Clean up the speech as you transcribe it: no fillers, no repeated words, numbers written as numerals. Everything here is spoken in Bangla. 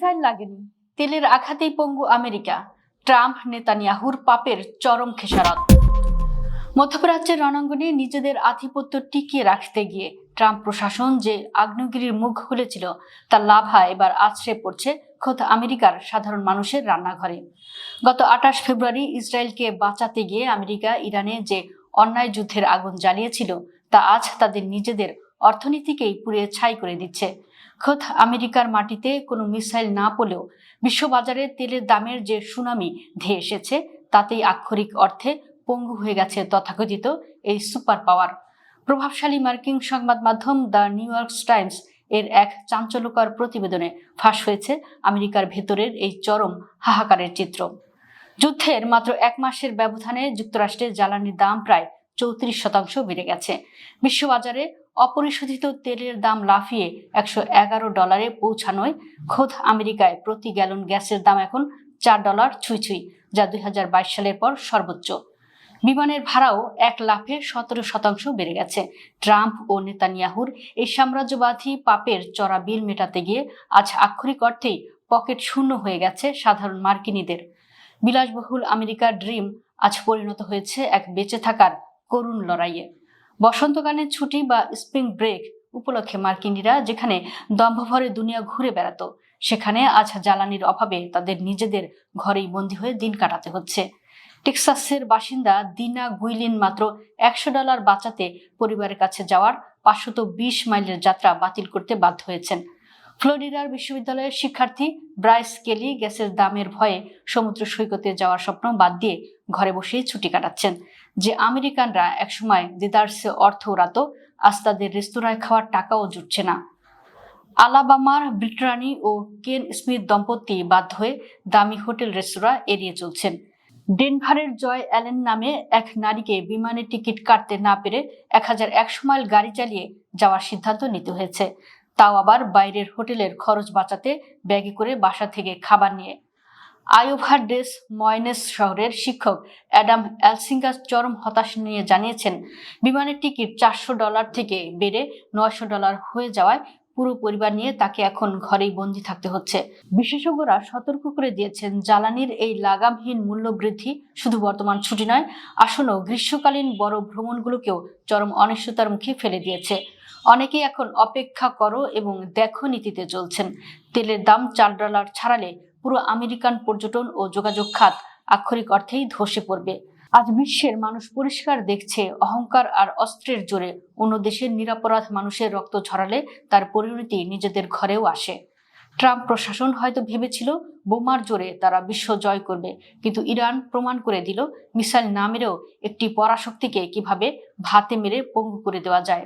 মিসাইল লাগেনি, তেলের আঘাতেই পঙ্গু আমেরিকা। ট্রাম্প নেতানিয়াহুর পাপের চরম খেসারত। মধ্যপ্রাচ্যের রণাঙ্গনে নিজেদের আধিপত্য টিকিয়ে রাখতে গিয়ে ট্রাম্প প্রশাসন যে আগ্নেয়গিরির মুখ খুলেছিল তার লাভা এবার আছড়ে পড়ছে খোদ আমেরিকার সাধারণ মানুষের রান্নাঘরে। গত 28 ফেব্রুয়ারি ইসরায়েলকে বাঁচাতে গিয়ে আমেরিকা ইরানে যে অন্যায় যুদ্ধের আগুন জ্বালিয়েছিল তা আজ তাদের নিজেদের অর্থনীতিকেই পুড়িয়ে ছাই করে দিচ্ছে। খোদ আমেরিকার মাটিতে কোনো মিসাইল না পড়লেও বিশ্ববাজারে তেলের দামের যে সুনামি ধেয়ে এসেছে তাতেই আক্ষরিক অর্থে পঙ্গু হয়ে গেছে তথাকথিত এই সুপার পাওয়ার। প্রভাবশালী মার্কিন সংবাদ মাধ্যম দ্য নিউ ইয়র্ক টাইমস এর এক চাঞ্চল্যকর প্রতিবেদনে ফাঁস হয়েছে আমেরিকার ভেতরের এই চরম হাহাকারের চিত্র। যুদ্ধের মাত্র 1 মাসের ব্যবধানে যুক্তরাষ্ট্রের জ্বালানির দাম প্রায় 34% বেড়ে গেছে। বিশ্ববাজারে অপরিশোধিত তেলের দাম লাফিয়ে $111 পৌঁছানোয় খোদ আমেরিকায় প্রতি গ্যালন গ্যাসের দাম এখন $4 ছুঁই, যা 2022 সালের পর সর্বোচ্চ। বিমানের ভাড়াও এক লাফে 17% বেড়ে গেছে। ট্রাম্প ও নেতানিয়াহুর এই সাম্রাজ্যবাদী পাপের চড়া বিল মেটাতে গিয়ে আজ আক্ষরিক অর্থেই পকেট শূন্য হয়ে গেছে সাধারণ মার্কিনীদের। বিলাসবহুল আমেরিকার ড্রিম আজ পরিণত হয়েছে এক বেঁচে থাকার করুণ লড়াইয়ে। বসন্তকালীন ছুটি বা স্প্রিং ব্রেক উপলক্ষে মার্কিনীরা যেখানে দম্ভভরে দুনিয়া ঘুরে বেড়াতো, সেখানে আজ জ্বালানির অভাবে তাদের নিজেদের ঘরেই বন্দী হয়ে দিন কাটাতে হচ্ছে। টেক্সাসের বাসিন্দা দিনা গুইলিন মাত্র $100 বাঁচাতে পরিবারের কাছে যাওয়ার 520 মাইলের যাত্রা বাতিল করতে বাধ্য হয়েছেন। ফ্লোরিডার বিশ্ববিদ্যালয়ের শিক্ষার্থী ব্রাইস কেলি গ্যাসের দামের ভয়ে সমুদ্র সৈকতে যাওয়ার স্বপ্ন বাদ দিয়ে ঘরে বসেই ছুটি কাটাচ্ছেন। যে আমেরিকানরা একসময় দেদারসে অর্থ উড়াত, আজ তাদের রেস্তোরাঁয় খাওয়ার টাকাও জুটছে না। আলাবামার ব্রিটরানি ও কেন স্মিথ দম্পতি বাধ্য হয়ে দামি হোটেল রেস্তোরাঁ এড়িয়ে চলছেন। ডেনভারের জয় অ্যালেন নামে এক নারীকে বিমানের টিকিট কাটতে না পেরে 1100 মাইল গাড়ি চালিয়ে যাওয়ার সিদ্ধান্ত নিতে হয়েছে, তাও আবার বাইরের হোটেলের খরচ বাঁচাতে ব্যাগে করে বাসা থেকে খাবার নিয়ে। আয়োভা ডেস ময়নেস শহরের শিক্ষক অ্যাডাম এলসিঙ্গার চরম হতাশা নিয়ে জানিয়েছেন, বিমানের টিকিট $400 থেকে বেড়ে $900 হয়ে যাওয়ায় পুরো পরিবার নিয়ে তাকে এখন ঘরেই বন্দী থাকতে হচ্ছে। বিশেষজ্ঞরা সতর্ক করে দিয়েছেন, জ্বালানির এই লাগামহীন মূল্য বৃদ্ধি শুধু বর্তমান ছুটি নয়, আসন্ন গ্রীষ্মকালীন বড় ভ্রমণগুলোকেও চরম অনিশ্চয়তার মুখে ফেলে দিয়েছে। অনেকেই এখন অপেক্ষা করো এবং দেখো নীতিতে চলছেন। তেলের দাম $4 ছাড়ালে পুরো আমেরিকান পর্যটন ও যোগাযোগ খাত আক্ষরিক অর্থেই ধসে পড়বে। আজ বিশ্বের মানুষ পরিষ্কার দেখছে, অহংকার আর অস্ত্রের জোরে অন্য দেশের নিরপরাধ মানুষের রক্ত ঝরালে তার পরিণতি নিজেদের ঘরেও আসে। ট্রাম্প প্রশাসন হয়তো ভেবেছিল বোমার জোরে তারা বিশ্ব জয় করবে, কিন্তু ইরান প্রমাণ করে দিল মিসাইল না মেরেও একটি পরাশক্তিকে কিভাবে ভাতে মেরে পঙ্গু করে দেওয়া যায়।